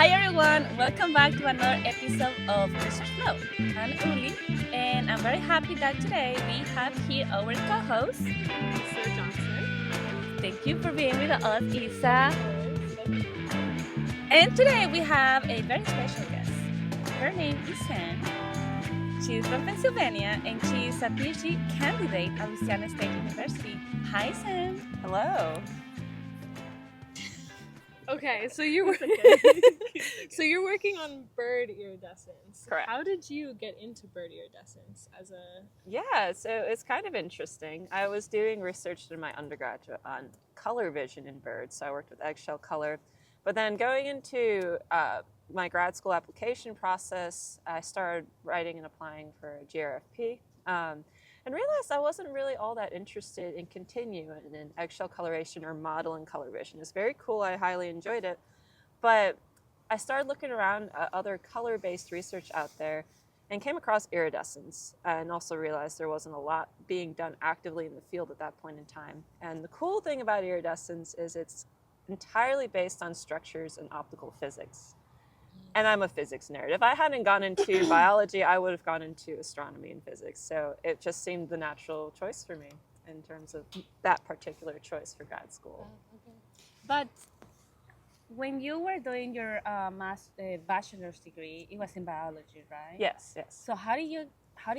Hi everyone, welcome back to another episode of Research Flow. I'm Uli, and I'm very happy that today we have here our co-host, Isa Johnson. Thank you for being with us, Isa. And today we have a very special guest. Her name is Sam. She's from Pennsylvania and she's a PhD candidate at Louisiana State University. Hi, Sam. Hello. Okay, so you're so you're working on bird iridescence. Correct. How did you get into bird iridescence as a? Yeah, so it's kind of interesting. I was doing research in my undergraduate on color vision in birds, so I worked with eggshell color. But then going into my grad school application process, I started writing and applying for a GRFP. And realized I wasn't really all that interested in continuing in eggshell coloration or modeling color vision. It's very cool. I highly enjoyed it. But I started looking around at other color-based research out there and came across iridescence and also realized there wasn't a lot being done actively in the field at that point in time. And the cool thing about iridescence is it's entirely based on structures and optical physics. And I'm a physics nerd. If I hadn't gone into biology, I would have gone into astronomy and physics. So it just seemed the natural choice for me in terms of that particular choice for grad school. But when you were doing your bachelor's degree, it was in biology, right? Yes, yes. So how do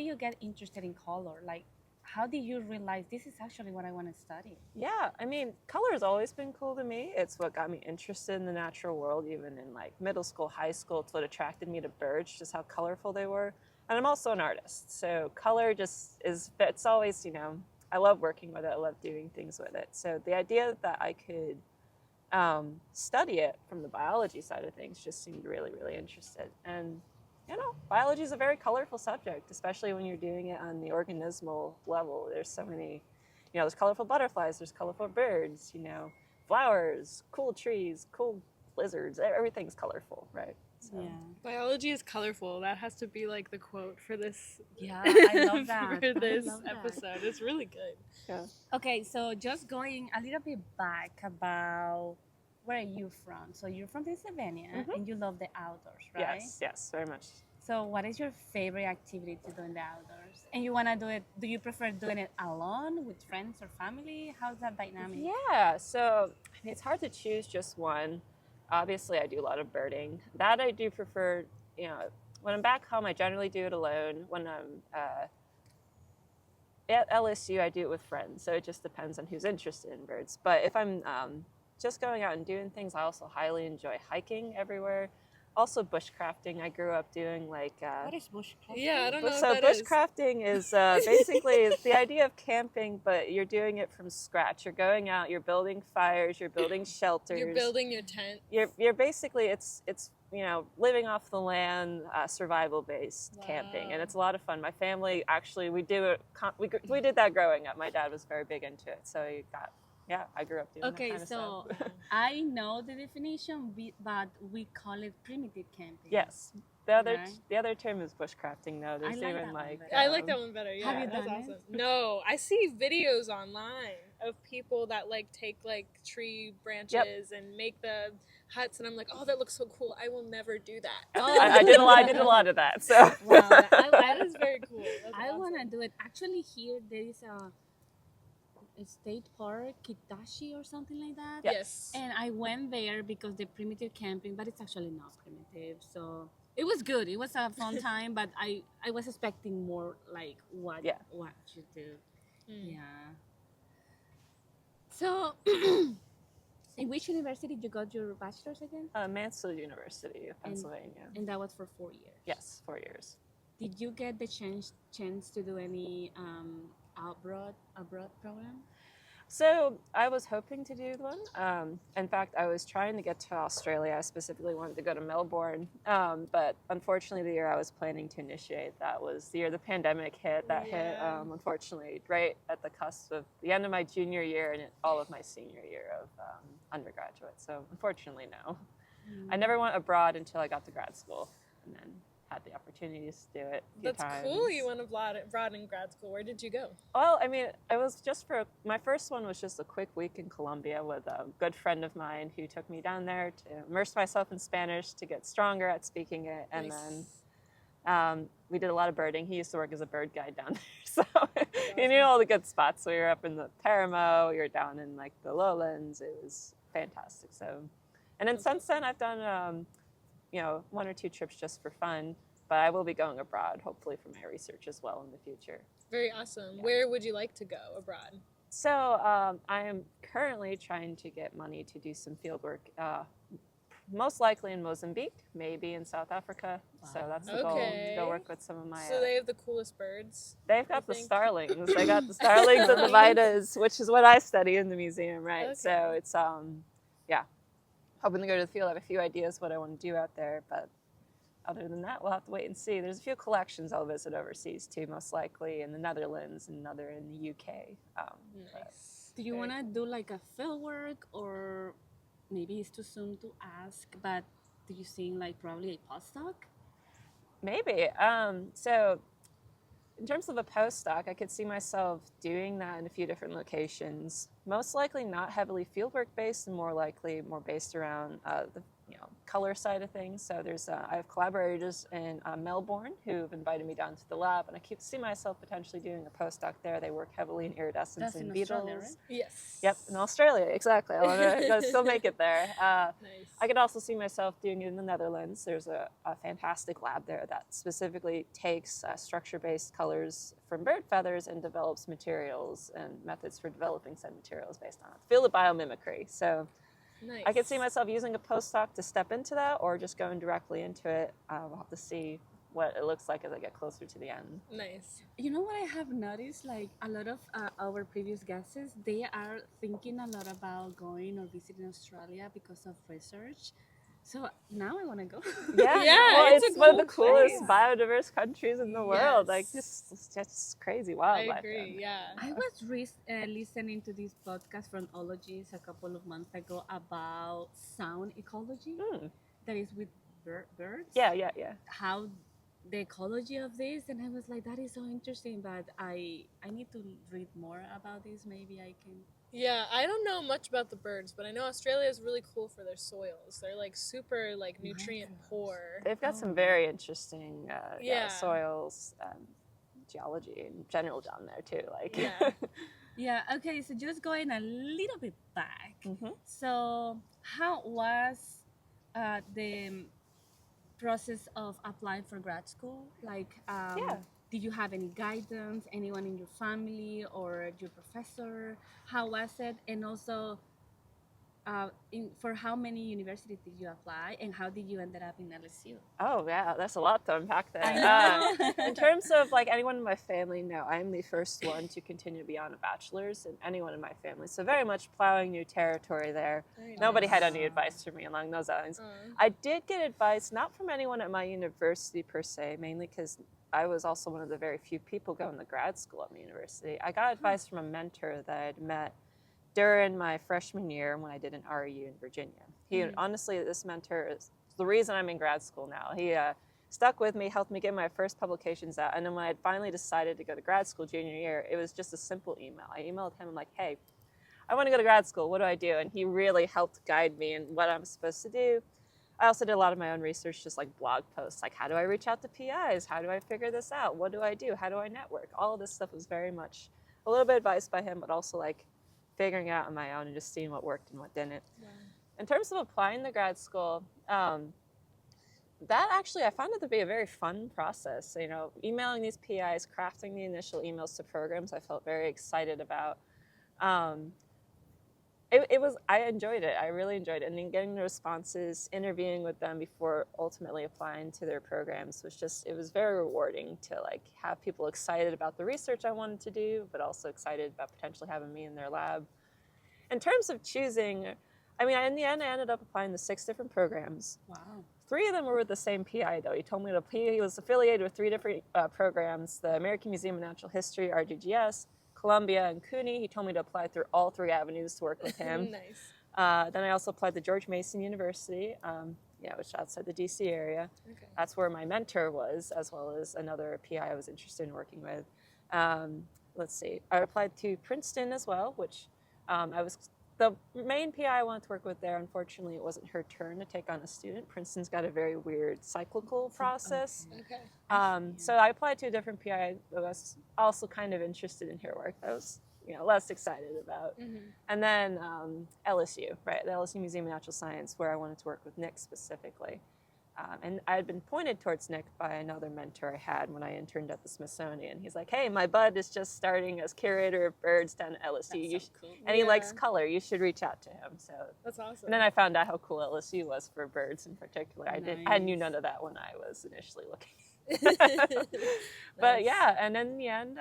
you get interested in color? Like, how did you realize this is actually what I want to study? Yeah, I mean, color has always been cool to me. It's what got me interested in the natural world, even in like middle school, high school. It's what attracted me to birds, just how colorful they were. And I'm also an artist, so color just it's always, I love working with it. I love doing things with it. So the idea that I could study it from the biology side of things just seemed really, really interested. And biology is a very colorful subject, especially when you're doing it on the organismal level. There's so many, there's colorful butterflies, there's colorful birds, flowers, cool trees, cool lizards, everything's colorful, right? So. Yeah. Biology is colorful. That has to be like the quote for this. Yeah, I love that. for this I love that. episode. It's really good. Yeah. Okay, so just going a little bit back about where are you from? So you're from Pennsylvania and you love the outdoors, right? Yes, very much. So what is your favorite activity to do in the outdoors? And you want to do you prefer doing it alone, with friends or family? How's that dynamic? Yeah, so it's hard to choose just one. Obviously, I do a lot of birding. That I do prefer, when I'm back home, I generally do it alone. When I'm at LSU, I do it with friends. So it just depends on who's interested in birds. But if I'm just going out and doing things, I also highly enjoy hiking everywhere. Also bushcrafting. I grew up doing like... What is bushcrafting? Yeah, I don't know So what that is. bushcrafting is basically the idea of camping, but you're doing it from scratch. You're going out, you're building fires, you're building shelters. You're building your tent. You're basically, it's living off the land, survival-based camping, and it's a lot of fun. My family, actually, we did that growing up. My dad was very big into it, so I grew up doing that kind of stuff. Okay, so I know the definition, but we call it primitive camping. Yes. The other term is bushcrafting, though. There's I like even that like... one I like that one better. Yeah, Have you that's done awesome. it? No, I see videos online of people that like take like tree branches and make the huts, and I'm like, oh, that looks so cool. I will never do that. Oh. I did a lot of that. So Wow, That is very cool. That's I awesome. want to do it. Actually, here there is a state park, Kitashi or something like that. Yes. And I went there because the primitive camping, but it's actually not primitive. So it was good. It was a fun time, but I was expecting more like what you do. Yeah. So, in which university did you got your bachelor's again? Mansfield University of Pennsylvania. And that was for 4 years. Yes, 4 years. Did you get the chance to do any abroad program? So I was hoping to do one. In fact, I was trying to get to Australia. I specifically wanted to go to Melbourne. But unfortunately, the year I was planning to initiate, that was the year the pandemic hit. That hit, unfortunately, right at the cusp of the end of my junior year and all of my senior year of undergraduate. So unfortunately, no. I never went abroad until I got to grad school and then had the opportunities to do it a few That's times. cool. You went abroad in grad school. Where did you go? Well, I mean, it was just my first one was just a quick week in Colombia with a good friend of mine who took me down there to immerse myself in Spanish to get stronger at speaking it. And then we did a lot of birding. He used to work as a bird guide down there. So he knew all the good spots. We were up in the Paramo, we were down in like the lowlands. It was fantastic. So, and then since then I've done, you know, 1 or 2 trips just for fun, but I will be going abroad, hopefully for my research as well in the future. Very awesome. Yeah. Where would you like to go abroad? So I am currently trying to get money to do some field work, most likely in Mozambique, maybe in South Africa. Wow. So that's the goal, to go work with some of my... So they have the coolest birds? They've got the starlings. They got the starlings and the vitas, which is what I study in the museum, right? Okay. So it's, yeah, hoping to go to the field. I have a few ideas what I want to do out there, but other than that, we'll have to wait and see. There's a few collections I'll visit overseas too, most likely in the Netherlands and another in the UK. Nice. Do you want to do like a field work, or maybe it's too soon to ask, but do you think like probably a postdoc? Maybe. So in terms of a postdoc, I could see myself doing that in a few different locations. Most likely not heavily fieldwork based, and more likely more based around the color side of things. So there's I have collaborators in Melbourne who've invited me down to the lab, and I keep see myself potentially doing a postdoc there. They work heavily in iridescence and beetles. Australia, right? Yes. Yep, in Australia, exactly. I want to still make it there. Nice. I could also see myself doing it in the Netherlands. There's a fantastic lab there that specifically takes structure-based colors from bird feathers and develops materials and methods for developing said materials based on it. The field of biomimicry. So nice. I could see myself using a postdoc to step into that, or just going directly into it. We'll have to see what it looks like as I get closer to the end. Nice. You know what I have noticed? Like a lot of our previous guests, they are thinking a lot about going or visiting Australia because of research. So now I want to go. Yeah, well, it's one of the coolest biodiverse countries in the world. Like just crazy wildlife. I agree. Yeah. I was listening to this podcast from Ologies a couple of months ago about sound ecology. That is with birds. Yeah. How the ecology of this, and I was like, that is so interesting. But I need to read more about this. Maybe I can. Yeah, I don't know much about the birds, but I know Australia is really cool for their soils. They're like super like nutrient poor. They've got some very interesting soils, geology in general down there too. Like yeah. Okay, so just going a little bit back. So how was the process of applying for grad school? Like, did you have any guidance, anyone in your family or your professor? How was it? And also, for how many universities did you apply, and how did you end up in LSU? Oh, yeah, that's a lot to unpack there. In terms of like anyone in my family, no, I'm the first one to continue beyond a bachelor's, and anyone in my family. So very much plowing new territory there. Nobody had any advice for me along those lines. I did get advice, not from anyone at my university per se, mainly because I was also one of the very few people going to grad school at my university. I got advice from a mentor that I'd met during my freshman year when I did an REU in Virginia. Honestly, this mentor is the reason I'm in grad school now. He stuck with me, helped me get my first publications out, and then when I finally decided to go to grad school junior year, it was just a simple email. I emailed him, I'm like, hey, I want to go to grad school, what do I do? And he really helped guide me in what I'm supposed to do. I also did a lot of my own research, just like blog posts, like how do I reach out to PIs? How do I figure this out? What do I do? How do I network? All of this stuff was very much a little bit advice by him, but also like figuring out on my own and just seeing what worked and what didn't. Yeah. In terms of applying to grad school, that actually I found it to be a very fun process. You know, emailing these PIs, crafting the initial emails to programs I felt very excited about. I enjoyed it. I really enjoyed it. And then getting the responses, interviewing with them before ultimately applying to their programs it was very rewarding to like have people excited about the research I wanted to do, but also excited about potentially having me in their lab. In terms of choosing, I mean, in the end, I ended up applying to 6 different programs. Wow. 3 of them were with the same PI, though. He told me he was affiliated with 3 different programs, the American Museum of Natural History, RGGS, Columbia, and CUNY. He told me to apply through all 3 avenues to work with him. Nice. Then I also applied to George Mason University, which is outside the DC area. Okay. That's where my mentor was, as well as another PI I was interested in working with. Let's see, I applied to Princeton as well, which the main PI I wanted to work with there. Unfortunately, it wasn't her turn to take on a student. Princeton's got a very weird cyclical process. Okay. So I applied to a different PI that was also kind of interested in her work. I was, less excited about. And then LSU, right? The LSU Museum of Natural Science, where I wanted to work with Nick specifically. And I had been pointed towards Nick by another mentor I had when I interned at the Smithsonian. He's like, hey, my bud is just starting as curator of birds down at LSU. Cool. And he likes color. You should reach out to him. So That's awesome. And then I found out how cool LSU was for birds in particular. I knew none of that when I was initially looking. But yeah, and in the end,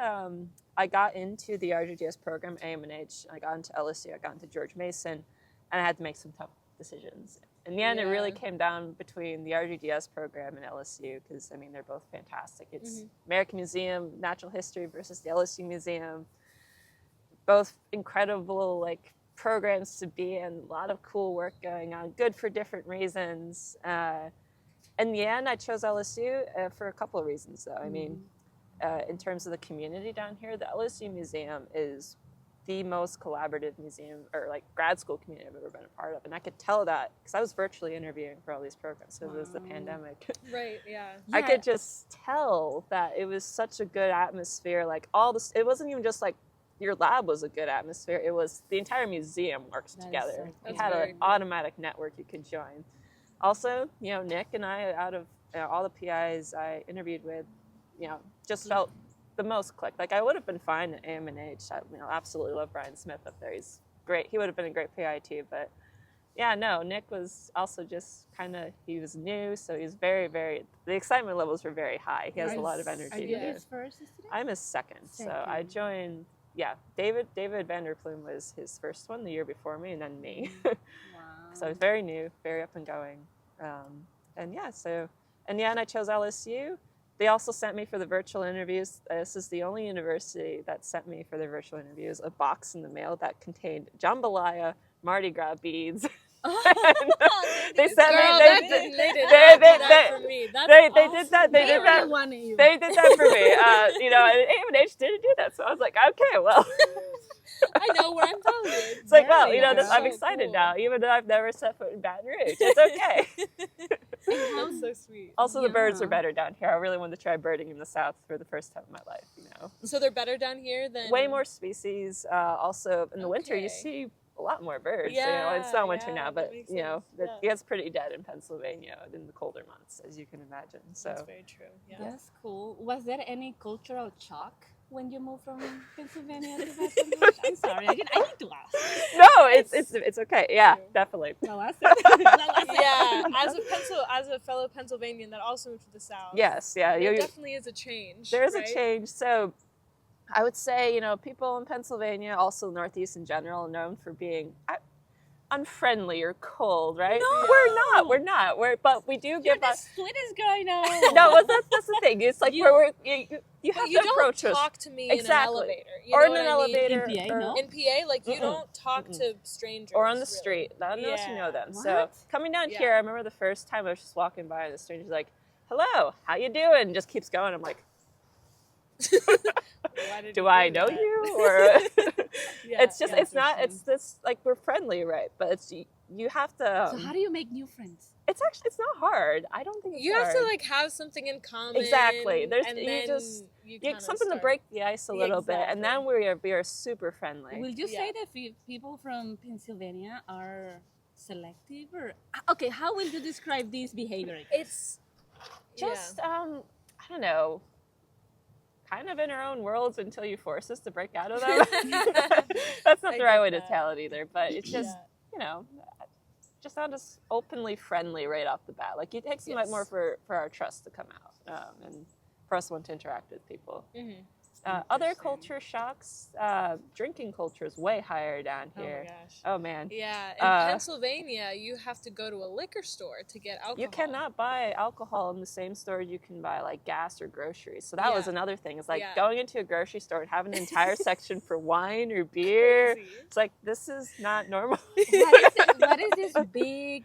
I got into the RGDS program, AMNH. I got into LSU, I got into George Mason, and I had to make some tough decisions. In the end, it really came down between the RGDS program and LSU because, they're both fantastic. It's American Museum, Natural History versus the LSU Museum. Both incredible, programs to be in, a lot of cool work going on, good for different reasons. In the end, I chose LSU for a couple of reasons, though. In terms of the community down here, the LSU Museum is the most collaborative museum or grad school community I've ever been a part of. And I could tell that because I was virtually interviewing for all these programs because it was the pandemic. Right, yeah. I could just tell that it was such a good atmosphere. It wasn't even just your lab was a good atmosphere. It was the entire museum works together. You had an automatic network you could join. Also, Nick and I, out of all the PIs I interviewed with, just felt the most clicked. I would have been fine at AMNH. I absolutely love Brian Smith up there. He's great. He would have been a great PI too. But yeah, no, Nick was also just he was new, so he was very, very, the excitement levels were very high. He has a lot of energy. Are you his first student? I'm his second. So I joined, David Vanderplume was his first one the year before me, and then me. Wow. So I was very new, very up and going. And in the end, I chose LSU. They also sent me for the virtual interviews. This is the only university that sent me for their virtual interviews a box in the mail that contained jambalaya, Mardi Gras beads. They sent me. They did that for me. They did that. They did that for me. And AMNH didn't do that, so I was like, okay, well. I know where I'm going. It's like, well, I'm excited now, even though I've never set foot in Baton Rouge. It's okay. That's so sweet. Also, the birds are better down here. I really wanted to try birding in the South for the first time in my life. So they're better down here than way more species. Also, in the winter, you see a lot more birds. It's not winter now, but it gets pretty dead in Pennsylvania in the colder months, as you can imagine. So that's very true. Yeah. That's cool. Was there any cultural shock when you moved from Pennsylvania to Baton Rouge? I'm sorry, I need to ask. No, it's okay. Yeah, definitely. Yeah, as a fellow Pennsylvanian that also moved to the South. Yes, yeah. There definitely is a change. There is a change. So I would say, people in Pennsylvania, also Northeast in general, are known for being unfriendly or cold, right? No, we're not. But we do give us. What is going on? No, that's the thing. It's like you have to approach us. You don't talk to me in an elevator. Or in an elevator. In PA, no? In PA, you don't talk to strangers. Or on the street. Not unless you know them. What? So coming down here, I remember the first time I was just walking by and the stranger's like, hello, how you doing? And just keeps going. I'm like, do I know you? Or it's just we're friendly, right? But you have to. So how do you make new friends? It's not hard. I don't think it's you hard. have to have something in common. Exactly. You something to break the ice a little bit, and then we are super friendly. Will you say that people from Pennsylvania are selective, or okay? How will you describe this behavior? It's just I don't know. Kind of in our own worlds until you force us to break out of them. That's not the right way to tell it either, but it's just, just not as openly friendly right off the bat. It takes a lot more for our trust to come out and for us to want to interact with people. Mm-hmm. Other culture shocks, drinking culture is way higher down here. Oh my gosh. Oh man. Yeah, in Pennsylvania, you have to go to a liquor store to get alcohol. You cannot buy alcohol in the same store you can buy gas or groceries. So that was another thing. It's going into a grocery store and having an entire section for wine or beer. Crazy. It's this is not normal. What is this big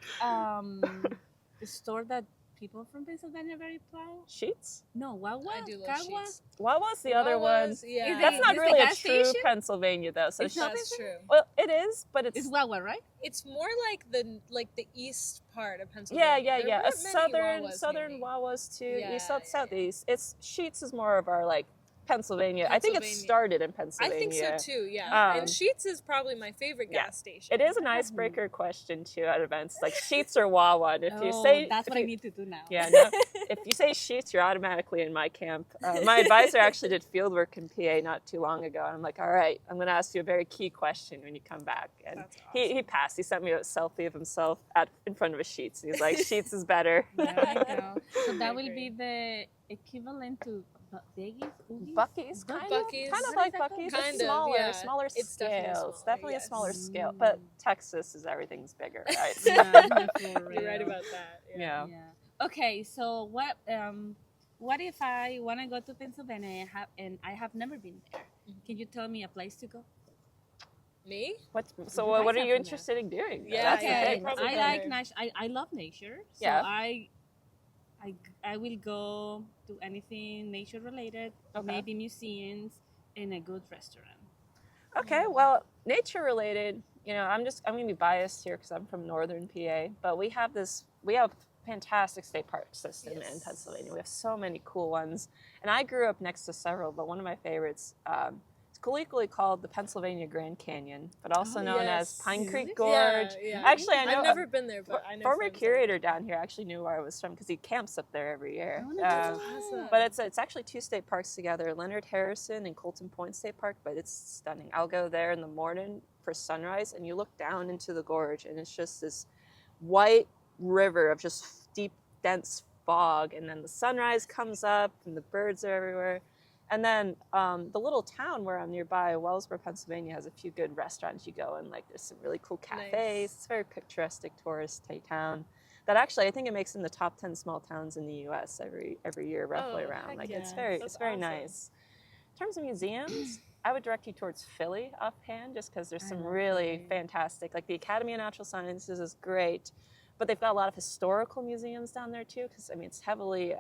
store that people from Pennsylvania very proud? Sheets? No, Wawa, I do love Kawa? sheets. What was the other one? Wawas, yeah. Is That's it- not the really a gas true station? Pennsylvania though. So It's not That's true. well, it is, but it's It's Wawa, right? It's more like the east part of Pennsylvania. yeah. There A weren't many southern Wawas near me. Wawas too. Yeah, East, south, yeah, yeah. southeast. It's Sheets is more of our like Pennsylvania. I think it Pennsylvania. started in I Pennsylvania. think so too, yeah. Um, And Sheets is probably my favorite yeah. gas station. It is an icebreaker question too at events, like Sheets or Wawa. And if you say that's if what I you- need to do now. Yeah, no. If you say Sheets, you're automatically in my camp. My advisor actually did field work in PA not too long ago. And I'm like, all right, I'm going to ask you a very key question when you come back. And That's he passed. He sent me a selfie of himself in front of a Sheets. He's like, Sheets is better. There you go. So that I will agree. be the equivalent to Biggies? Oogies? Bucky's, kind Buc-ee's. of What like is that Bucky's. called? It's Kind of, smaller, yeah. smaller It's scale. definitely It's smaller, definitely a yes. smaller scale. Mm. But Texas is everything's bigger, right? Yeah, for You're right real. about that. Yeah. Yeah. Okay, so what if I want to go to Pennsylvania and I have never been there? Can you tell me a place to go? Me? So You what guys are have you from interested in doing? Yeah, That's okay. the Okay, thing. probably I better. like I love nature, so Yeah. I will go to anything nature related, Okay. maybe museums and a good restaurant. Okay, well, nature related, I'm going to be biased here because I'm from northern PA, but we have fantastic state park system in Yes. Pennsylvania. We have so many cool ones. And I grew up next to several, but one of my favorites, it's colloquially called the Pennsylvania Grand Canyon, but also known as yes. Pine Creek Really? Gorge. Yeah. Actually, I know I've never been there, but I know former friends that curator down here actually knew where I was from because he camps up there every year. Oh, no, That's Um, awesome. but it's actually two state parks together, Leonard Harrison and Colton Point State Park, but it's stunning. I'll go there in the morning for sunrise and you look down into the gorge and it's just this white river of just deep, dense fog. And then the sunrise comes up and the birds are everywhere. And then the little town where I'm nearby, Wellsboro, Pennsylvania, has a few good restaurants you go and like there's some really cool cafes. Nice. It's a very picturesque touristy town. That actually, I think it makes in the top 10 small towns in the U.S. every year, roughly Oh, around. heck Like yeah. it's That's very awesome. nice. In terms of museums, I would direct you towards Philly offhand, just because there's I some love really Philly. fantastic. Like the Academy of Natural Sciences is great, but they've got a lot of historical museums down there too. Because I mean, it's heavily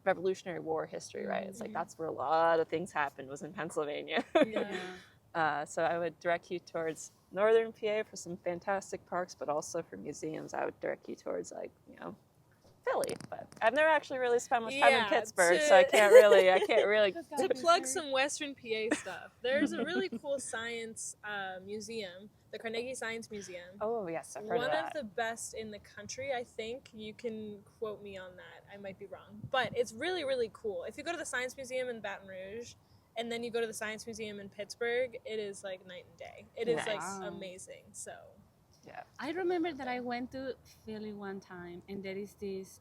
Revolutionary War history, right? It's like Mhm. that's where a lot of things happened was in Pennsylvania. Yeah. So I would direct you towards northern PA for some fantastic parks, but also for museums, I would direct you towards Philly. But I've never actually really spent much time in Yeah, Pittsburgh, so I can't really. To plug some Western PA stuff, there's a really cool science museum, the Carnegie Science Museum. Oh yes, I've heard One of that. of the best in the country, I think. You can quote me on that. I might be wrong. But it's really, really cool. If you go to the Science Museum in Baton Rouge and then you go to the Science Museum in Pittsburgh, it is like night and day. It is like Nice. amazing. So Yeah. I remember that I went to Philly one time, and there is this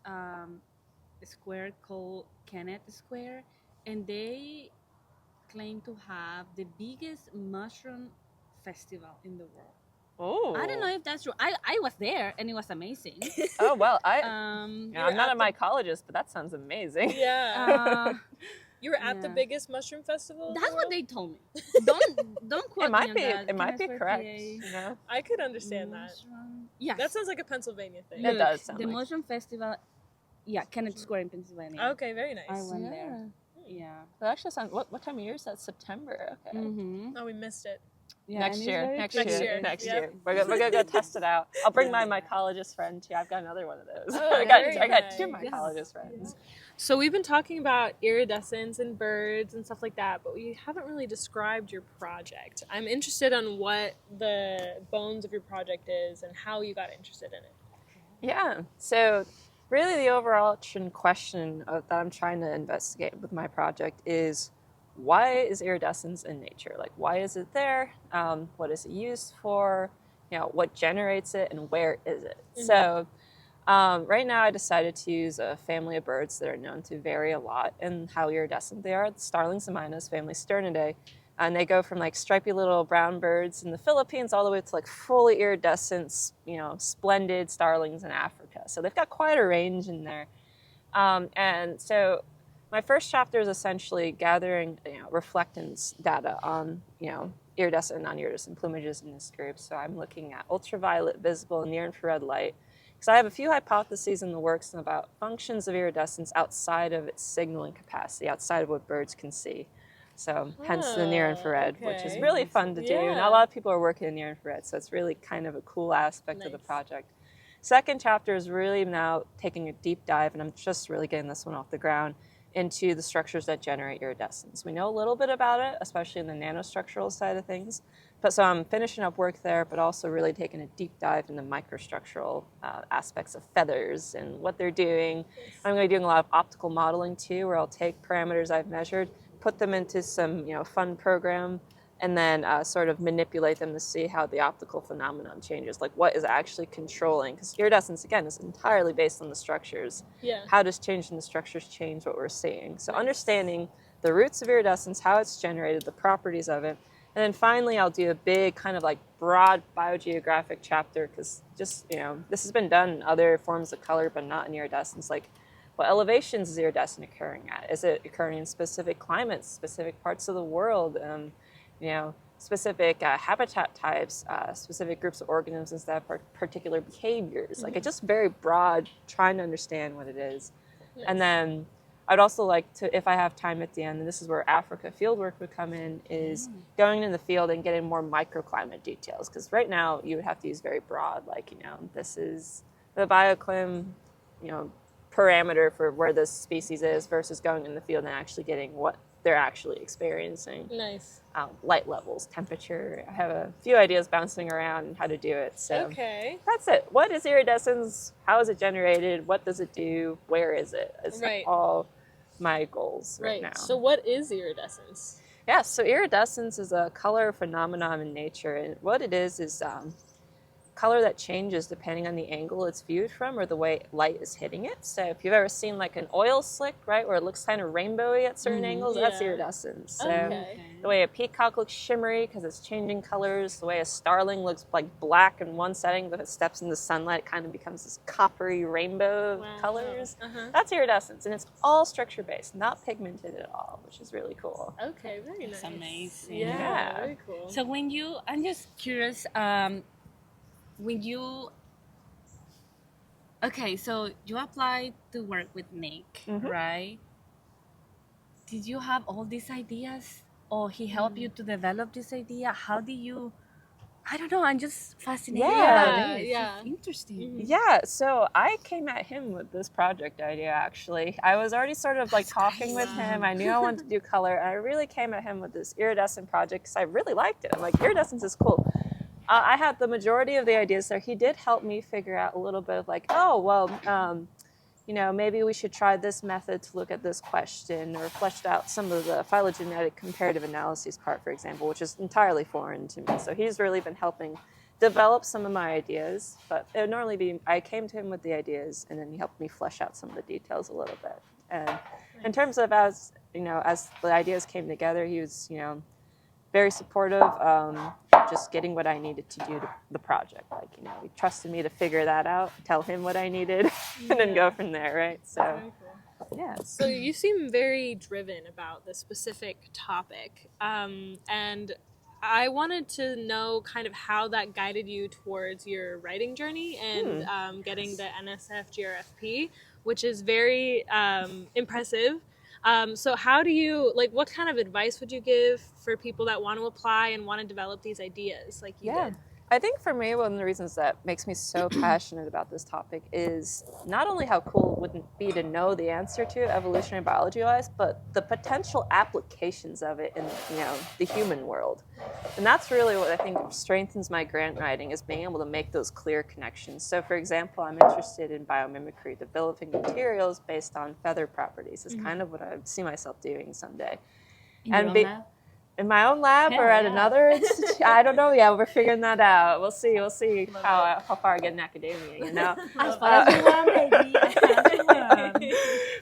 square called Kenneth Square, and they claim to have the biggest mushroom festival in the world. Oh. I don't know if that's true. I was there, and it was amazing. Oh well, Um, I'm not a mycologist, but that sounds amazing. yeah. uh, You were at the yeah. biggest mushroom festival? in the that's what world? they told me. Don't quote It might me be. on that. It might be Kenneth correct. PA. I could understand that. Mushroom- Yes. That sounds like a Pennsylvania thing. It does sound The like- Mushroom Festival, Kenneth Square in Pennsylvania. Okay, very nice. I went there. Yeah. That actually sounds. What time of year is that? September. Okay. Mm-hmm. Oh, we missed it. Yeah, Next and it's year. very Next pretty. year. year. Next Yep. year. We're gonna go test it out. I'll bring my Yeah. mycologist friend too. I've got another one of those. Oh, I got very two nice. mycologist friends. So we've been talking about iridescence and birds and stuff like that, but we haven't really described your project. I'm interested on what the bones of your project is and how you got interested in it. Yeah. So, really, the overarching question that I'm trying to investigate with my project is why is iridescence in nature? Like, why is it there? What is it used for? What generates it, and where is it? Mhm. So, right now, I decided to use a family of birds that are known to vary a lot in how iridescent they are. The starlings and minus family Sternidae. And they go from like stripy little brown birds in the Philippines all the way to like fully iridescent, splendid starlings in Africa. So they've got quite a range in there. And so my first chapter is essentially gathering reflectance data on iridescent and non-iridescent plumages in this group. So I'm looking at ultraviolet, visible, and near-infrared light Because I have a few hypotheses in the works about functions of iridescence outside of its signaling capacity, outside of what birds can see. So hence the near infrared, which is Okay. really fun to do. Yeah. Not a lot of people are working in near infrared, so it's really kind of a cool aspect of the Nice. project. Second chapter is really now taking a deep dive, and I'm just really getting this one off the ground, into the structures that generate iridescence. We know a little bit about it, especially in the nanostructural side of things. But so I'm finishing up work there, but also really taking a deep dive into microstructural aspects of feathers and what they're doing. Yes. I'm going to be doing a lot of optical modeling too, where I'll take parameters I've measured, put them into some fun program, and then sort of manipulate them to see how the optical phenomenon changes, like what is actually controlling. Because iridescence, again, is entirely based on the structures. Yeah. How does changing the structures change what we're seeing? So understanding the roots of iridescence, how it's generated, the properties of it. And then finally, I'll do a big kind of like broad biogeographic chapter, because just, this has been done in other forms of color, but not in iridescence. Like, what elevations is iridescent occurring at? Is it occurring in specific climates, specific parts of the world? Specific habitat types, specific groups of organisms that have particular behaviors. Like, it's just very broad, trying to understand what it is. Nice. And then I'd also like to, if I have time at the end, and this is where Africa fieldwork would come in, is going in the field and getting more microclimate details. Because right now you would have to use very broad, like, this is the bioclim, parameter for where this species is, versus going in the field and actually getting what they're actually experiencing. Nice. Light levels, temperature. I have a few ideas bouncing around and how to do it. So Okay. that's it. What is iridescence? How is it generated? What does it do? Where is it? It's Right. all my goals right now. So what is iridescence? Yeah, so iridescence is a color phenomenon in nature. And what it is color that changes depending on the angle it's viewed from or the way light is hitting it. So if you've ever seen like an oil slick, right, where it looks kind of rainbowy at certain angles, that's iridescence. So the way a peacock looks shimmery because it's changing colors, the way a starling looks like black in one setting, but if it steps in the sunlight, it kind of becomes this coppery rainbow colors. That's iridescence, and it's all structure-based, not pigmented at all, which is really cool. Okay, very nice. That's amazing. Yeah, very cool. So I'm just curious, so you applied to work with Nick, right? Did you have all these ideas, or he helped you to develop this idea? How did you? I don't know. I'm just fascinated. Yeah. It's interesting. Yeah, so I came at him with this project idea, actually. I was already sort of like talking with him. I knew I wanted to do color, and I really came at him with this iridescent project because I really liked it. I'm like, iridescence is cool. I had the majority of the ideas there. He did help me figure out a little bit of like, maybe we should try this method to look at this question, or fleshed out some of the phylogenetic comparative analyses part, for example, which is entirely foreign to me. So he's really been helping develop some of my ideas, but it would normally be, I came to him with the ideas and then he helped me flesh out some of the details a little bit. And in terms of as the ideas came together, he was, very supportive, just getting what I needed to do to the project. Like, he trusted me to figure that out, tell him what I needed, and then go from there, right? So, Very cool. yeah. So you seem very driven about the specific topic, and I wanted to know kind of how that guided you towards your writing journey and getting the NSF GRFP, which is very impressive. So how do you, what kind of advice would you give for people that want to apply and want to develop these ideas like you did? I think for me, one of the reasons that makes me so passionate about this topic is not only how cool it would be to know the answer to evolutionary biology-wise, but the potential applications of it in, the human world. And that's really what I think strengthens my grant writing, is being able to make those clear connections. So for example, I'm interested in biomimicry, developing materials based on feather properties is kind of what I see myself doing someday. In your own lab? In my own lab or at another institution? I don't know yet. We're figuring that out. We'll see how far I get in academia, As far as you want, baby. As far as you want.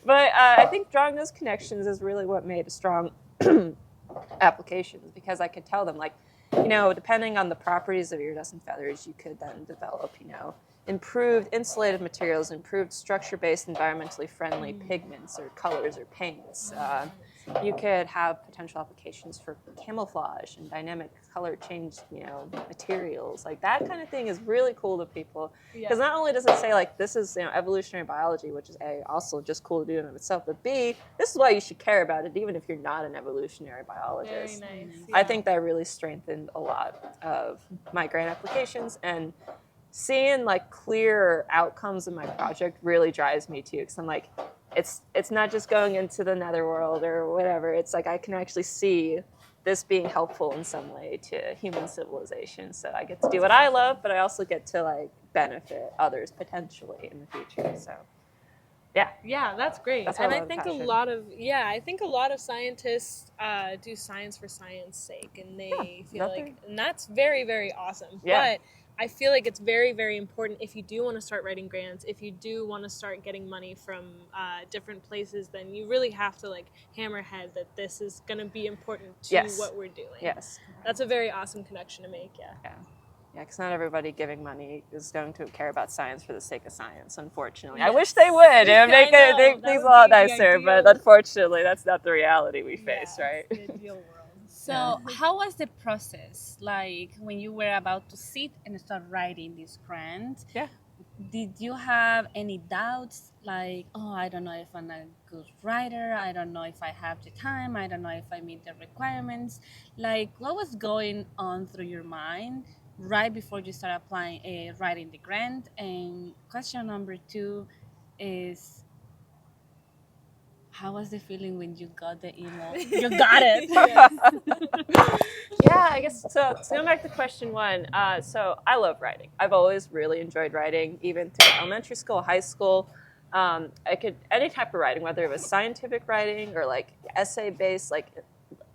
But I think drawing those connections is really what made a strong applications, because I could tell them, depending on the properties of iridescent feathers, you could then develop, improved insulative materials, improved structure-based, environmentally friendly pigments or colors or paints. you could have potential applications for camouflage and dynamic color change, materials. Like that kind of thing is really cool to people. Because not only does it say like this is evolutionary biology, which is A, also just cool to do in and of itself, but B, this is why you should care about it even if you're not an evolutionary biologist. Very nice. I think that really strengthened a lot of my grant applications, and seeing like clear outcomes in my project really drives me too, because I'm like, it's not just going into the netherworld or whatever. It's like I can actually see this being helpful in some way to human civilization. So I get to do what I love, but I also get to like benefit others potentially in the future. So yeah, that's great. That's and why I I love think passion. I think a lot of scientists do science for science sake, and they feel like, and that's very, very awesome. Yeah. But I feel like it's very, very important if you do want to start writing grants, if you do want to start getting money from different places, then you really have to like hammer head that this is going to be important to what we're doing. Yes. That's a very awesome connection to make. Yeah, because not everybody giving money is going to care about science for the sake of science, unfortunately. I wish they would. It would make things a lot nicer, but unfortunately, that's not the reality we face, right? The ideal world. So how was the process like when you were about to sit and start writing this grant? Yeah. Did you have any doubts like, oh, I don't know if I'm a good writer, I don't know if I have the time, I don't know if I meet the requirements? Like, what was going on through your mind right before you start writing the grant? And question number 2 is, how was the feeling when you got the email? You got it. Yeah, I guess so. Going back to question 1, so I love writing. I've always really enjoyed writing, even through elementary school, high school. Any type of writing, whether it was scientific writing or like essay-based, like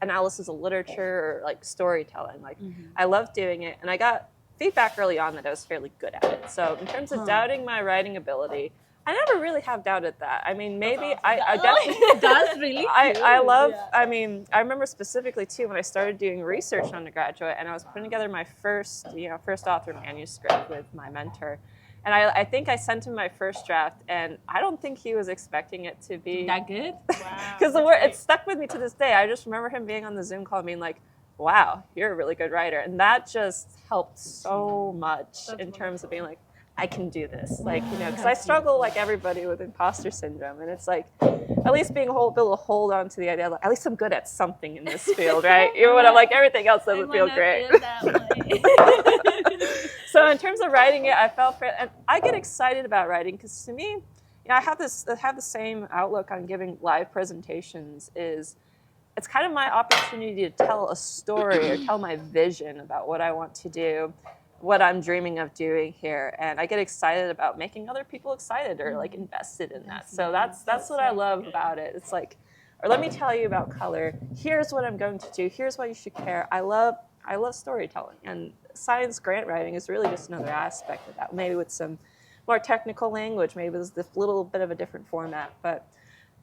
analysis of literature or like storytelling. Like I loved doing it, and I got feedback early on that I was fairly good at it. So in terms of doubting my writing ability, I never really have doubted that. I mean, maybe I definitely That's really I love. I mean, I remember specifically too when I started doing research in undergraduate, and I was putting together my first author manuscript with my mentor, and I think I sent him my first draft, and I don't think he was expecting it to be that good. Wow. because the word it stuck with me to this day. I just remember him being on the Zoom call, and being like, "Wow, you're a really good writer," and that just helped so much in terms of being like, I can do this, like, because I struggle like everybody with imposter syndrome, and it's like at least being able to hold on to the idea, like, at least I'm good at something in this field, right? Even when I'm like everything else doesn't feel great. So in terms of writing it, I felt and I get excited about writing because to me, I have the same outlook on giving live presentations. It's kind of my opportunity to tell a story or tell my vision about what I want to do, what I'm dreaming of doing here, and I get excited about making other people excited or like invested in that. So that's what I love about it. It's like, or let me tell you about color. Here's what I'm going to do. Here's why you should care. I love storytelling, and science grant writing is really just another aspect of that. Maybe with some more technical language, maybe it's a little bit of a different format, but.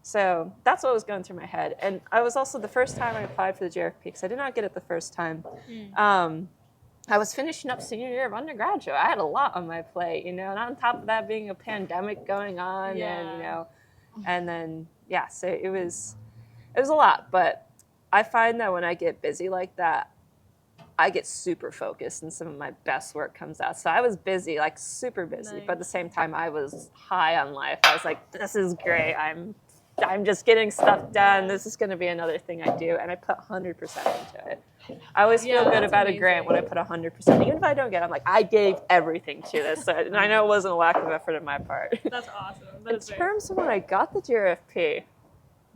So that's what was going through my head. And I was also, the first time I applied for the GRFP, because I did not get it the first time, I was finishing up senior year of undergraduate. I had a lot on my plate, and on top of that being a pandemic going on, and then, so it was a lot. But I find that when I get busy like that, I get super focused and some of my best work comes out. So I was busy, like super busy, but at the same time I was high on life. I was like, this is great. I'm just getting stuff done. This is going to be another thing I do. And I put 100% into it. I always feel good about a grant when I put 100%. Even if I don't get it, I'm like, I gave everything to this. So, and I know it wasn't a lack of effort on my part. That's awesome. In terms of when I got the GRFP,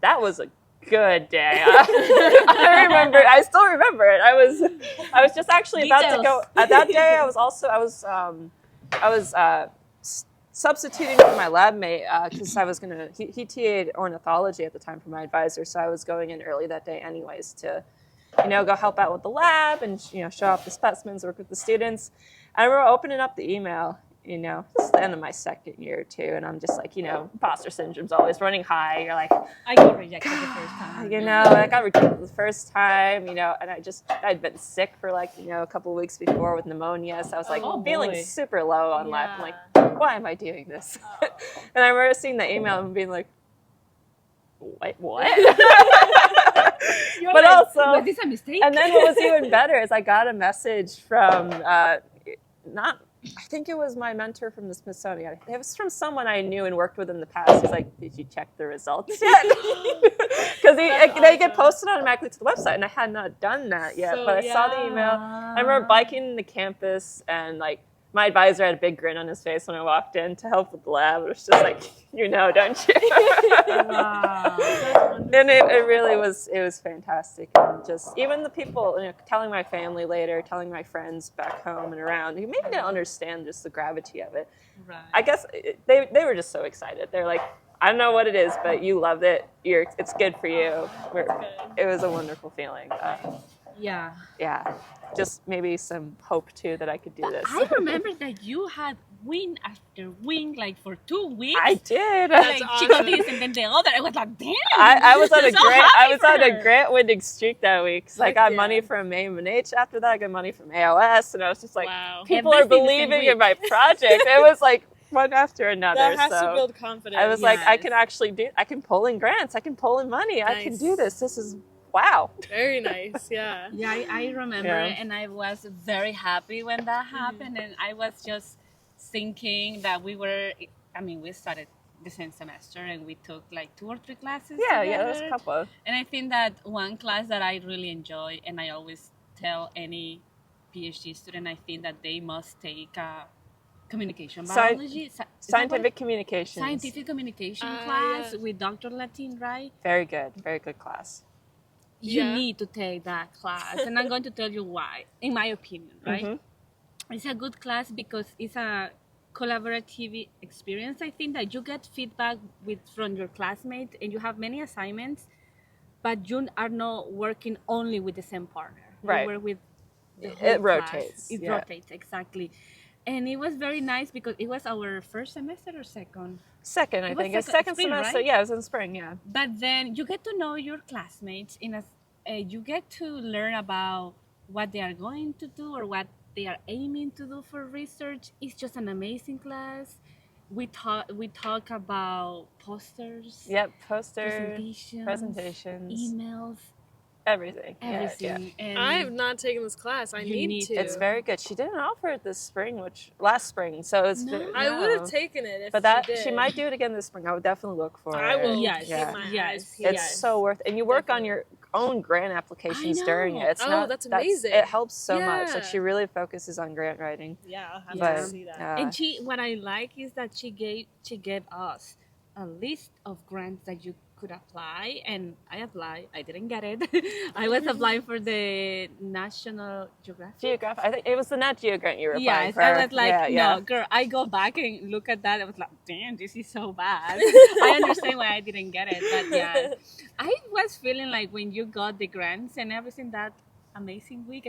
that was a good day. I still remember it. I was just actually about to go. At that day, I was substituting for my lab mate because I was gonna. He TA'd ornithology at the time for my advisor, so I was going in early that day, anyways, to go help out with the lab and show off the specimens, work with the students. I remember opening up the email. It's the end of my second year too, and I'm just like, imposter syndrome's always running high. You're like, I got rejected the first time. I got rejected the first time, and I'd been sick for like, a couple of weeks before with pneumonia, so I was like feeling super low on life. I'm like, why am I doing this? And I remember seeing the email and being like, wait, what? But also, was this a mistake? and then what was even better is I got a message from I think it was my mentor from the Smithsonian. It was from someone I knew and worked with in the past. He's like, "Did you check the results yet?" Because they get posted automatically to the website, and I had not done that yet. So, but I saw the email. I remember biking the campus, and like my advisor had a big grin on his face when I walked in to help with the lab. It was just like, don't you? Wow. And it really was, it was fantastic. And just even the people, telling my family later, telling my friends back home and around who maybe didn't understand just the gravity of it. Right. I guess they were just so excited. They're like, I don't know what it is, but you loved it. It's good for you. It was a wonderful feeling. Yeah. Yeah. Just maybe some hope too that I could do this. I remember that you had win after win, like for 2 weeks. I did. Like That's she got awesome. this and then the other. I was like, damn. I was on a So grant. happy I was for on a her. grant winning streak that week. So I Heck got yeah. money from AIM&H after that. I got money from AOS, and I was just like, Wow. people Everything are the same believing in week. my project. It was like one after another. That has so to build confidence. I was like, I Yes. can actually I can pull in grants. I can pull in money. I can Nice. do this. This is wow. Very nice, yeah. Yeah, I remember Yeah. it, and I was very happy when that happened. And I was just thinking that we started the same semester, and we took like 2 or 3 classes. Yeah, there's a together. couple. And I think that one class that I really enjoy, and I always tell any PhD student, I think that they must take communication biology, is that Scientific what? communications. Scientific communication class yes. with Dr. Latin, right? Very good class. You Yeah. need to take that class, and I'm going to tell you why. In my opinion, right? Mhm. It's a good class because it's a collaborative experience. I think that you get feedback from your classmates, and you have many assignments, but you are not working only with the same partner. Right. You work with the It whole class. rotates, It yeah. rotates, exactly. And it was very nice because it was our first semester or second. Second, I It was think. A second- second spring, semester. right? Yeah, it was in spring. Yeah. But then you get to know your classmates you get to learn about what they are going to do or what they are aiming to do for research. It's just an amazing class. We talk about posters, Yep. Poster, presentations, emails, everything. Yeah, everything. And I have not taken this class. I You need, need to. It's very good. She didn't offer it this spring, last spring. So it's No. I would have no. taken it if But that she did. she might do it again this spring. I would definitely look for I it. will Yes, keep my yes, eyes yes. peeled. It's so worth it. And you work on your own grant applications during know. it. It's Oh, not, that's amazing. It helps so much. Like Yeah. she really focuses on grant writing. Yeah, I'll have Yeah. to see that. And what I like is that she gave us a list of grants that you could apply, and I applied. I didn't get it. I was applying for the National Geographic. I think it was the Nat Geo grant you were applying Yes, for. I was like, yeah. no, girl. I go back and look at that. I was like, damn, this is so bad. I understand why I didn't get it, but yeah, I was feeling like when you got the grants and everything that amazing week,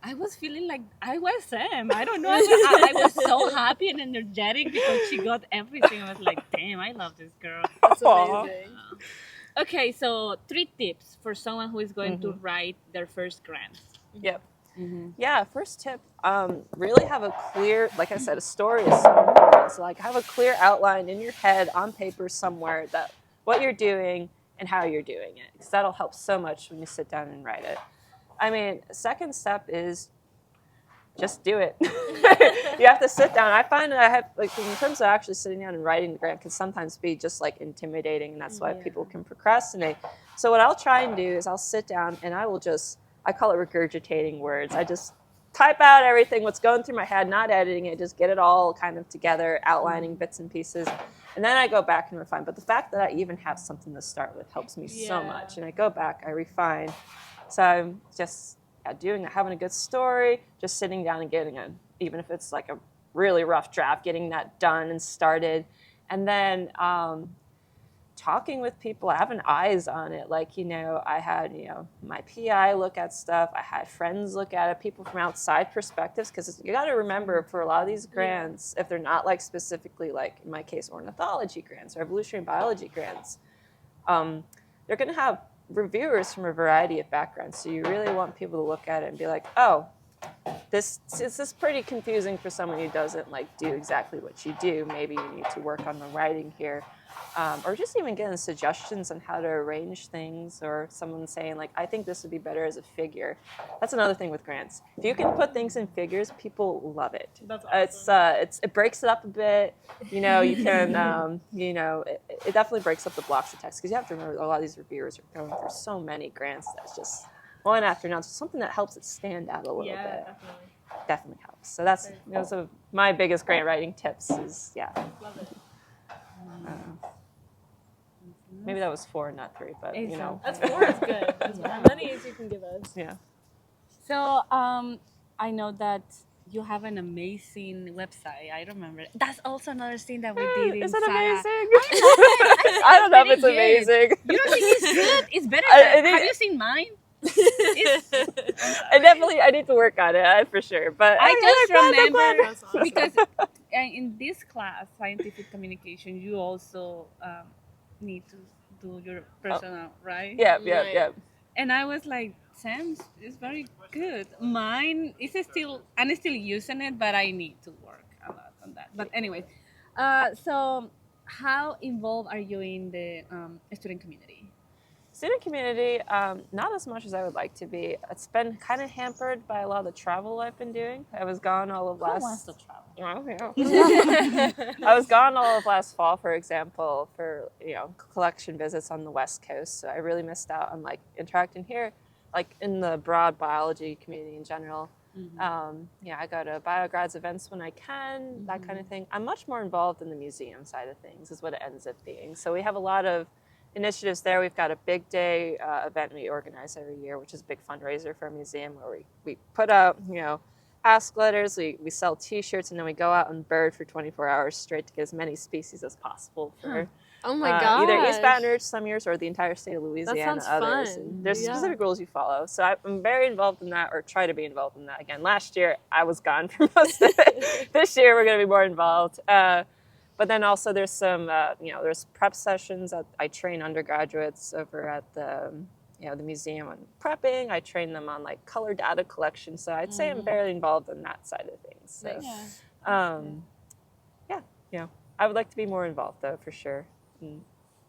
I was feeling like I was Sam. I don't know. I was so happy and energetic because she got everything. I was like, damn, I love this girl. That's Aw. amazing. Okay, so 3 tips for someone who is going to Mm-hmm. write their first grant. Yep. Mm-hmm. Yeah, first tip, really have a clear, like I said, a story is so important. So like have a clear outline in your head on paper somewhere that what you're doing and how you're doing it. Because that'll help so much when you sit down and write it. I mean, second step is just do it. You have to sit down. I find that I have, like, in terms of actually sitting down and writing the grant, can sometimes be just like intimidating, and that's why people can procrastinate. So what I'll try and do is I'll sit down and I call it regurgitating words. I just type out everything, what's going through my head, not editing it, just get it all kind of together, outlining bits and pieces. And then I go back and refine. But the fact that I even have something to start with helps me so Yeah. much. And I go back, I refine. So I'm just having a good story, just sitting down and getting even if it's like a really rough draft, getting that done and started. And then talking with people, having eyes on it. Like, I had, my PI look at stuff. I had friends look at it, people from outside perspectives. Because you got to remember, for a lot of these grants, if they're not like specifically, like in my case, ornithology grants or evolutionary biology grants, they're going to have reviewers from a variety of backgrounds. So you really want people to look at it and be like, oh, this is pretty confusing for someone who doesn't like do exactly what you do. Maybe you need to work on the writing here, or just even getting suggestions on how to arrange things, or someone saying like, I think this would be better as a figure. That's another thing with grants. If you can put things in figures, people love it. That's awesome. It breaks it up a bit. You know, you can you know, it definitely breaks up the blocks of text, because you have to remember a lot of these reviewers are going through so many grants that's just one after another. So something that helps it stand out a little bit. Definitely helps. So that's those are my biggest grant writing tips. Is Love it. Maybe that was 4, not 3, but you know. That's 4 is good. That's as many as you can give us. Yeah. So I know that you have an amazing website. I remember. That's also another thing that we did. Is it inside. amazing? I don't know if it's amazing. You don't think it's good? It's better. Have you seen mine? I need to work on it for sure. But I just remember Awesome. because in this class, scientific communication, you also need to do your personal, right? Yeah. And I was like, Sam's is very good. Mine is still, I'm still using it, but I need to work a lot on that. But anyway, so how involved are you in the student community? Student community, not as much as I would like to be. It's been kind of hampered by a lot of the travel I've been doing. I was gone all of last. Who wants to travel? I was gone all of last fall, for example, for collection visits on the West Coast. So I really missed out on like interacting here, like in the broad biology community in general. Mm-hmm. I go to BioGrad's events when I can, that kind of thing. I'm much more involved in the museum side of things, is what it ends up being. So we have a lot of initiatives there. We've got a big day event we organize every year, which is a big fundraiser for our museum, where we put out, ask letters, we sell T-shirts, and then we go out and bird for 24 hours straight to get as many species as possible for oh my gosh. Either East Baton Rouge some years or the entire state of Louisiana That sounds others. fun. And there's specific rules you follow. So I'm very involved in that, or try to be involved in that. Again, last year I was gone for most of it. This year we're going to be more involved. But then also there's some, there's prep sessions. I train undergraduates over at the museum on prepping. I train them on like color data collection. So I'd say I'm fairly involved in that side of things. So, I would like to be more involved though, for sure.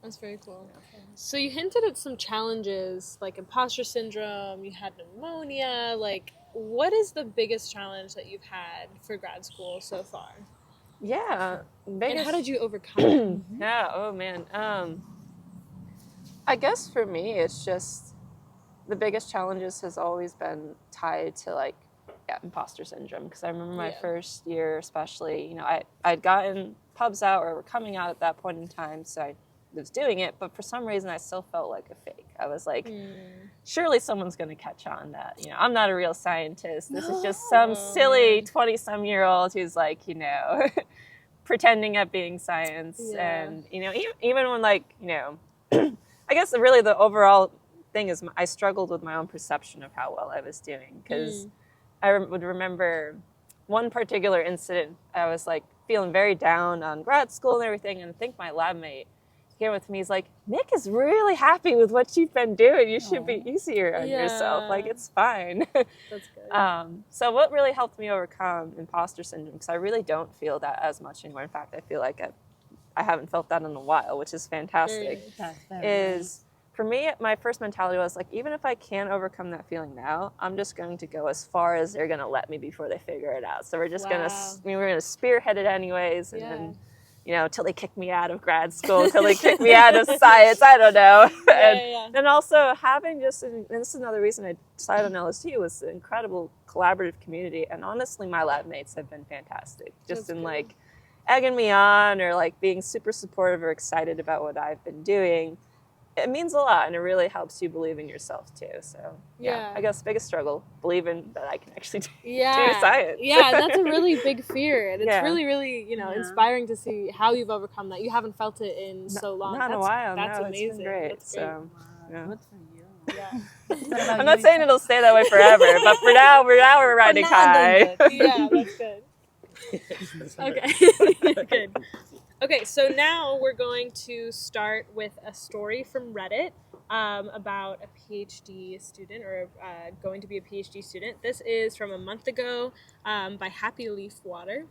That's very cool. So you hinted at some challenges like imposter syndrome, you had pneumonia. Like, what is the biggest challenge that you've had for grad school so far? Yeah. And how did you overcome it? Yeah, oh man. I guess for me, it's just the biggest challenges has always been tied to imposter syndrome. Because I remember my first year, especially, I'd gotten pubs out or were coming out at that point in time, so I was doing it, but for some reason I still felt like a fake. I was like, surely someone's going to catch on that, I'm not a real scientist. This is just some silly 20-some-year-old who's like, pretending at being science. And, even when I guess really the overall thing is I struggled with my own perception of how well I was doing, because I would remember one particular incident. I was like feeling very down on grad school and everything, and I think my lab mate came with me. He's like, Nick is really happy with what you've been doing. You should be easier on yourself. Like, it's fine. That's good. So what really helped me overcome imposter syndrome, because I really don't feel that as much anymore. In fact, I feel like I haven't felt that in a while, which is fantastic. Is for me, my first mentality was like, even if I can't overcome that feeling now, I'm just going to go as far as they're going to let me before they figure it out. So we're just we're going to spearhead it anyways, and then, till they kick me out of grad school, till they kick me out of science, I don't know. And also having and this is another reason I decided on LSU, was the incredible collaborative community. And honestly, my lab mates have been fantastic, just in like egging me on, or like being super supportive or excited about what I've been doing. It means a lot, and it really helps you believe in yourself too. So I guess biggest struggle, believing that I can actually do science. Yeah, that's a really big fear, and it's really, really, inspiring to see how you've overcome that. You haven't felt it in so long. Not in a while. That's no, amazing. It's been great. That's great. So, Good for you. Yeah. I'm not saying it'll stay that way forever, but for now we're riding high. Yeah, that's good. Okay. Good. Okay, so now we're going to start with a story from Reddit. about a PhD student or going to be a PhD student. This is from a month ago by Happy Leaf Water.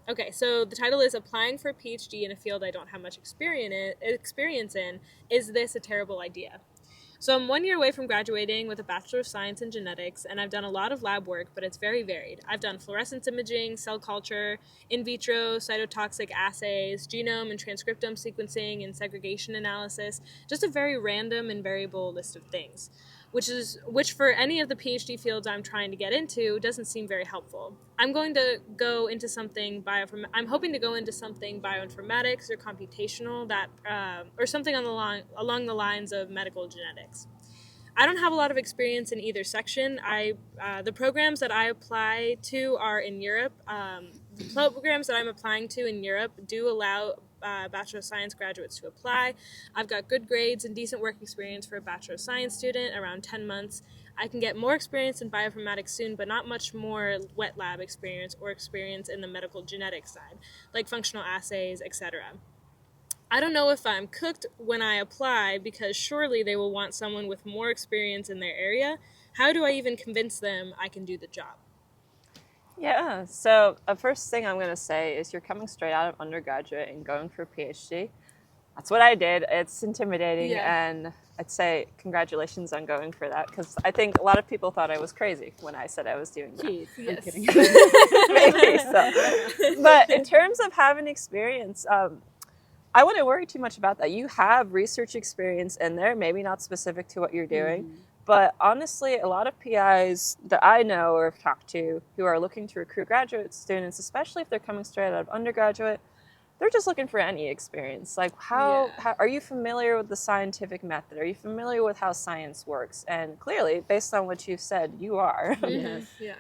Okay, so the title is Applying for a PhD in a field I don't have much experience in. Is this a terrible idea? So I'm 1 year away from graduating with a Bachelor of Science in Genetics, and I've done a lot of lab work, but it's very varied. I've done fluorescence imaging, cell culture, in vitro, cytotoxic assays, genome and transcriptome sequencing, and segregation analysis, just a very random and variable list of things, which for any of the PhD fields I'm trying to get into doesn't seem very helpful. I'm hoping to go into something bioinformatics or computational or something along the lines of medical genetics. I don't have a lot of experience in either section. The programs that I apply to are in Europe. The programs that I'm applying to in Europe do allow Bachelor of Science graduates to apply. I've got good grades and decent work experience for a Bachelor of Science student, around 10 months. I can get more experience in bioinformatics soon, but not much more wet lab experience or experience in the medical genetics side, like functional assays, etc. I don't know if I'm cooked when I apply because surely they will want someone with more experience in their area. How do I even convince them I can do the job? Yeah, so the first thing I'm going to say is you're coming straight out of undergraduate and going for a PhD. That's what I did. It's intimidating, and I'd say congratulations on going for that, because I think a lot of people thought I was crazy when I said I was doing that. Jeez, Yes. I'm kidding. Maybe so. But in terms of having experience, I wouldn't worry too much about that. You have research experience in there, maybe not specific to what you're doing. Mhm. But honestly, a lot of PIs that I know or have talked to who are looking to recruit graduate students, especially if they're coming straight out of undergraduate, they're just looking for any experience. Like, how are you familiar with the scientific method? Are you familiar with how science works? And clearly, based on what you've said, you are. Mm-hmm. Yeah.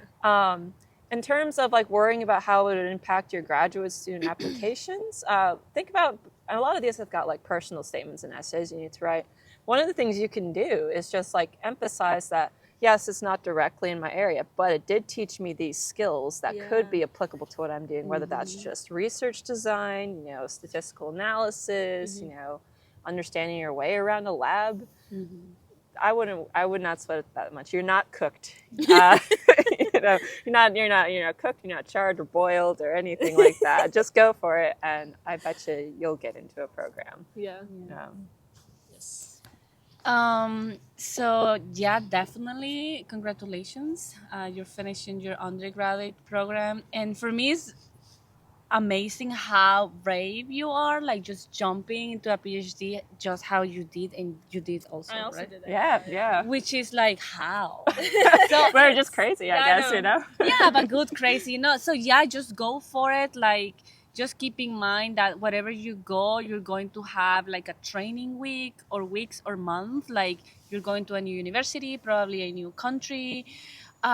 In terms of like worrying about how it would impact your graduate student applications, think about, and a lot of these have got like personal statements and essays you need to write. One of the things you can do is just like emphasize that, yes, it's not directly in my area, but it did teach me these skills that could be applicable to what I'm doing, whether that's just research design, statistical analysis, understanding your way around a lab. I would not sweat it that much. You're not cooked. You're not cooked, you're not charred or boiled or anything like that. Just go for it, and I bet you'll get into a program. Yeah. Yes. So yeah, definitely congratulations. You're finishing your undergraduate program, and for me it's amazing how brave you are, like just jumping into a PhD, just how you did, and you did also, I also right? did that. Yeah. Which is like how? So we're just crazy, I guess, Yeah, but good crazy, So yeah, just go for it. Like, just keep in mind that wherever you go, you're going to have like a training week or weeks or month. Like, you're going to a new university, probably a new country.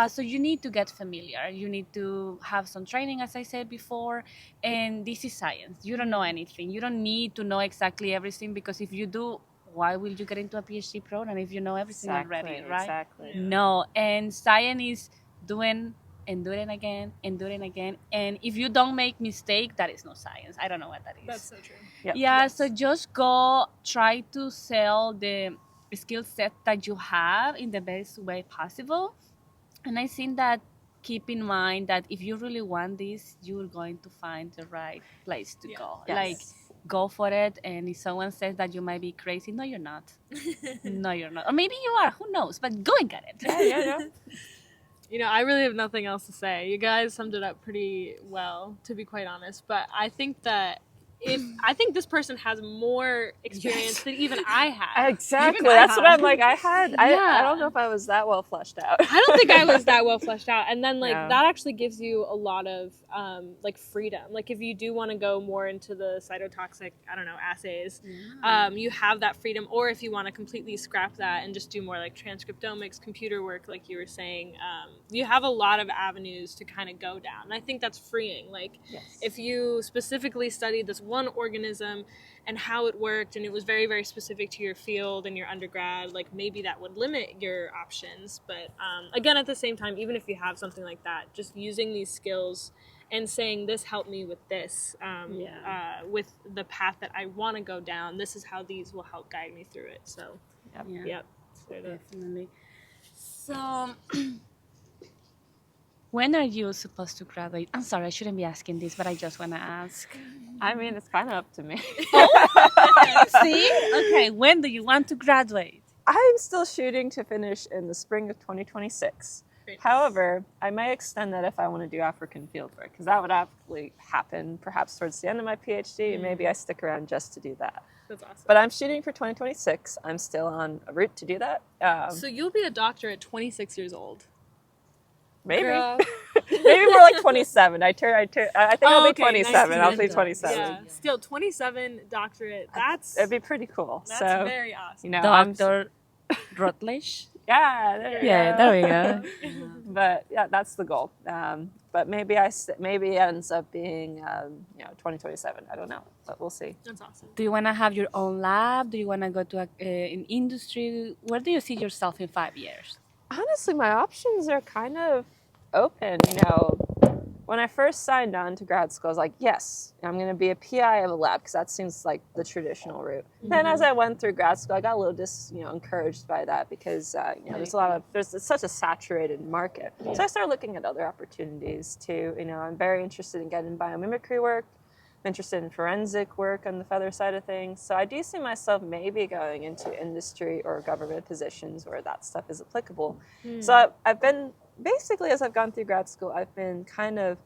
So you need to get familiar. You need to have some training, as I said before. And this is science. You don't know anything. You don't need to know exactly everything, because if you do, why will you get into a PhD program if you know everything already, right? Exactly. No. And science is doing and doing it again and doing it again. And if you don't make mistake, that is no science. I don't know what that is. That's so true. Yep. Yeah, so just go try to sell the skill set that you have in the best way possible. And I think that keep in mind that if you really want this, you're going to find the right place to go. Yes. Like, go for it. And if someone says that you might be crazy, no, you're not. No, you're not. Or maybe you are. Who knows? But go and get it. Yeah. I really have nothing else to say. You guys summed it up pretty well, to be quite honest. But I think that I think this person has more experience than even I had. Exactly. Even That's I what I'm had. like. I don't know if I was that well fleshed out. I don't think I was that well fleshed out. And then Yeah. that actually gives you a lot of freedom. Like, if you do want to go more into the cytotoxic, assays, you have that freedom. Or if you want to completely scrap that and just do more like transcriptomics, computer work, like you were saying, you have a lot of avenues to kind of go down. And I think that's freeing. Like, if you specifically study this one organism and how it worked, and it was very, very specific to your field and your undergrad, like maybe that would limit your options. But again, at the same time, even if you have something like that, just using these skills and saying, this helped me with this, with the path that I want to go down, this is how these will help guide me through it. So, yep. Definitely. So, when are you supposed to graduate? I'm sorry, I shouldn't be asking this, but I just want to ask. I mean, it's kind of up to me. See? Okay, when do you want to graduate? I'm still shooting to finish in the spring of 2026. However, I may extend that if I want to do African fieldwork, because that would actually happen perhaps towards the end of my PhD, and maybe I stick around just to do that. That's awesome. But I'm shooting for 2026. I'm still on a route to do that. So you'll be a doctor at 26 years old. Maybe. Girl. Maybe more like 27. I think I'll be 27. Nice. I'll be 27. Yeah. Still, 27 doctorate. It'd be pretty cool. That's so, very awesome. You know, Dr. Rutledge? Yeah, there we go. But yeah, that's the goal. But maybe it ends up being 2027. I don't know, but we'll see. That's awesome. Do you want to have your own lab? Do you want to go to an industry? Where do you see yourself in 5 years? Honestly, my options are kind of open. You know, when I first signed on to grad school, I was like, yes, I'm going to be a PI of a lab, because that seems like the traditional route. Mm-hmm. Then as I went through grad school, I got a little encouraged by that, because there's such a saturated market. Yeah. So I started looking at other opportunities too. You know, I'm very interested in getting biomimicry work. I'm interested in forensic work on the feather side of things. So I do see myself maybe going into industry or government positions where that stuff is applicable. So I've been, basically, as I've gone through grad school, I've been kind of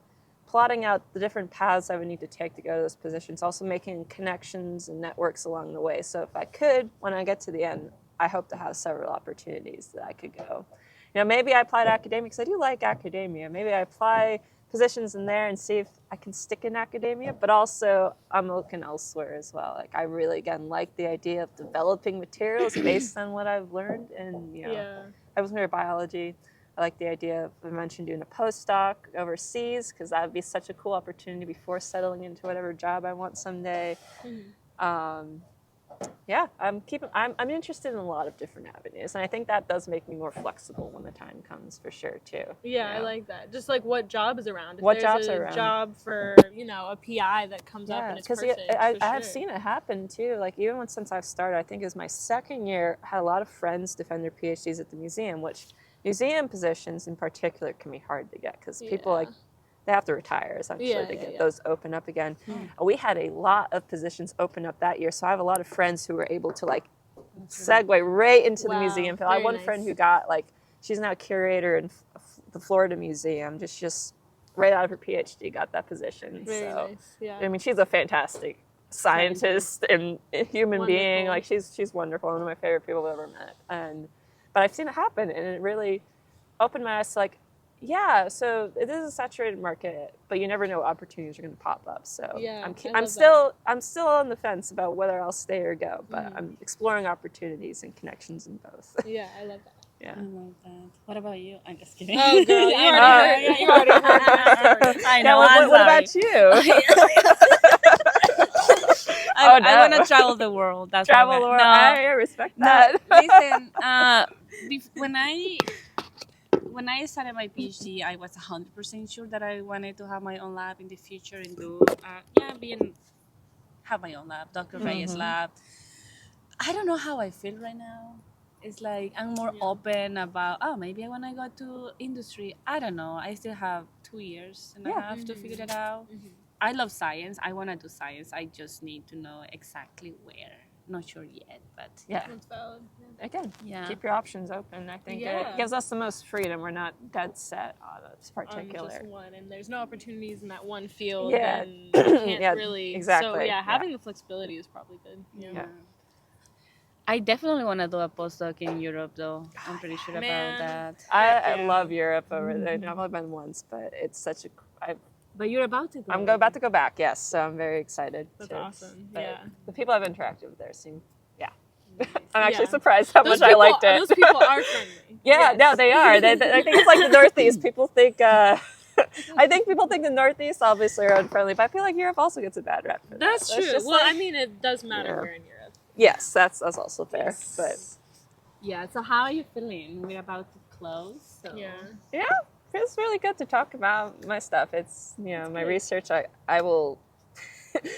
plotting out the different paths I would need to take to go to those positions, also making connections and networks along the way. So if I could, when I get to the end, I hope to have several opportunities that I could go. You know, maybe I apply to academia because I do like academia. Maybe I apply positions in there and see if I can stick in academia, but also I'm looking elsewhere as well. Like, I really, again, like the idea of developing materials based on what I've learned. And, I was near biology. I like the idea of, I mentioned, doing a postdoc overseas, because that would be such a cool opportunity before settling into whatever job I want someday. I'm interested in a lot of different avenues, and I think that does make me more flexible when the time comes, for sure, too. Yeah, I like that. Just like what job is around. If what there's jobs a are around. Job for, a PI that comes up and it's perfect. I have seen it happen, too. Like, even since I've started, I think it was my second year, I had a lot of friends defend their PhDs at the museum, which museum positions in particular can be hard to get, because people they have to retire essentially to get those open up again. We had a lot of positions open up that year, so I have a lot of friends who were able to segue right into the museum. I have one friend who got she's now a curator in the Florida Museum, just right out of her PhD got that position. Very nice. Yeah. I mean, she's a fantastic scientist and human being. Like, she's wonderful, one of my favorite people I've ever met. But I've seen it happen, and it really opened my eyes to so it is a saturated market, but you never know what opportunities are going to pop up. So I'm still on the fence about whether I'll stay or go, but I'm exploring opportunities and connections in both. Yeah, I love that. Yeah. I love that. What about you? I'm just kidding. Oh, girl, you already heard that. I know. What about you? I want to travel the world. That's travel the world. No, I respect that. No, listen. When I started my PhD, I was 100% sure that I wanted to have my own lab in the future and have my own lab, Dr. Reyes' lab. I don't know how I feel right now. It's like I'm more open about, maybe I want to go to industry. I don't know. I still have 2 years and I have to figure it out. I love science. I want to do science. I just need to know exactly where. Not sure yet, but That's valid. Again, keep your options open. I think it gives us the most freedom. We're not dead set on a particular. Just one, and there's no opportunities in that one field. Yeah, and you can't really. Exactly. So having the flexibility is probably good. Yeah. I definitely want to do a postdoc in Europe, though. I'm pretty sure about that. I love Europe over there. I've only been once, but it's such a. But you're about to go. I'm about to go back, yes. So I'm very excited. That's awesome. But the people I've interacted with there seem, I'm actually surprised how much I liked it. Those people are friendly. No, they are. I think it's like the Northeast. People think I think people think the Northeast obviously are unfriendly, but I feel like Europe also gets a bad rep for that. That's true. just Well, like- I mean, it does matter Yeah. where in Europe. yes, that's also fair. Yes. But Yeah. So how are you feeling? We're about to close. So. Yeah. yeah, it's really good to talk about my stuff. It's, you know, my good. research. I will,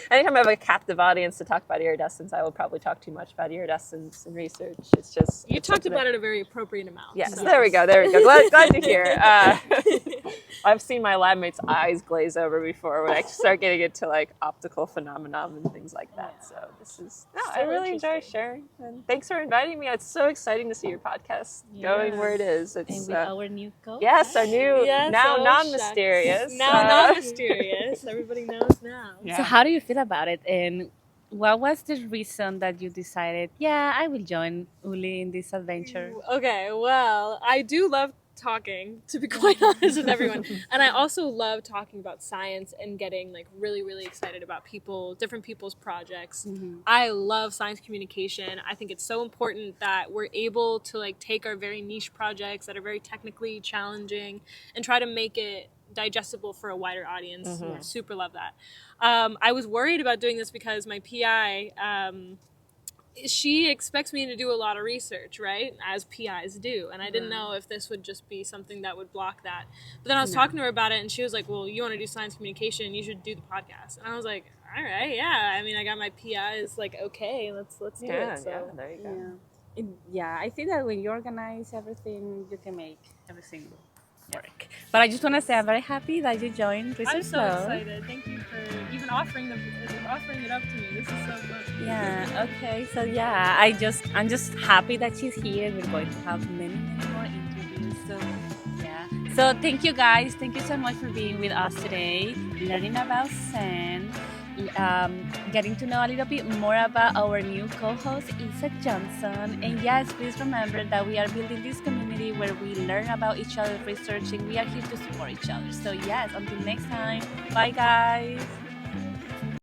anytime I have a captive audience to talk about iridescence, I will probably talk too much about iridescence and research. It's just You it's talked something about that- it a very appropriate amount. Yes, so. there we go. Glad to hear. I've seen my lab mates' eyes glaze over before when I start getting into like optical phenomenon and things like that. So this is, no, I So really enjoy interesting. sharing. And thanks for inviting me. It's so exciting to see your podcast going where it is. And It's with our new co. yes, our new Yes, now oh, non-mysterious. shucks. Now non-mysterious. Everybody knows now. Yeah. So how do you feel about it? And what was the reason that you decided, yeah, I will join Uli in this adventure? Okay, well, I do love talking, to be quite honest with everyone. And I also love talking about science and getting like really, really excited about different people's projects. Mhm. I love science communication. I think it's so important that we're able to like take our very niche projects that are very technically challenging and try to make it digestible for a wider audience. Mhm. Super love that. I was worried about doing this because my PI, she expects me to do a lot of research, right? As PIs do. And I didn't know if this would just be something that would block that. But then I was talking to her about it and she was like, well, you want to do science communication, you should do the podcast. And I was like, all right, yeah. I mean, I got my PIs like, okay, let's do Yeah, it. So. yeah, there you go. Yeah, I think that when you organize everything, you can make everything work. But I just want to say I'm very happy that you joined Research I'm so Flow. excited. Thank you for even offering it up to me. This is so fun. Yeah, okay. So yeah, I'm just happy that she's here and we're going to have many more interviews. So yeah. So thank you guys. Thank you so much for being with us today, learning about sand, getting to know a little bit more about our new co-host, Isa Johnson. And yes, please remember that we are building this community where we learn about each other, researching. We are here to support each other. So yes, until next time. Bye guys.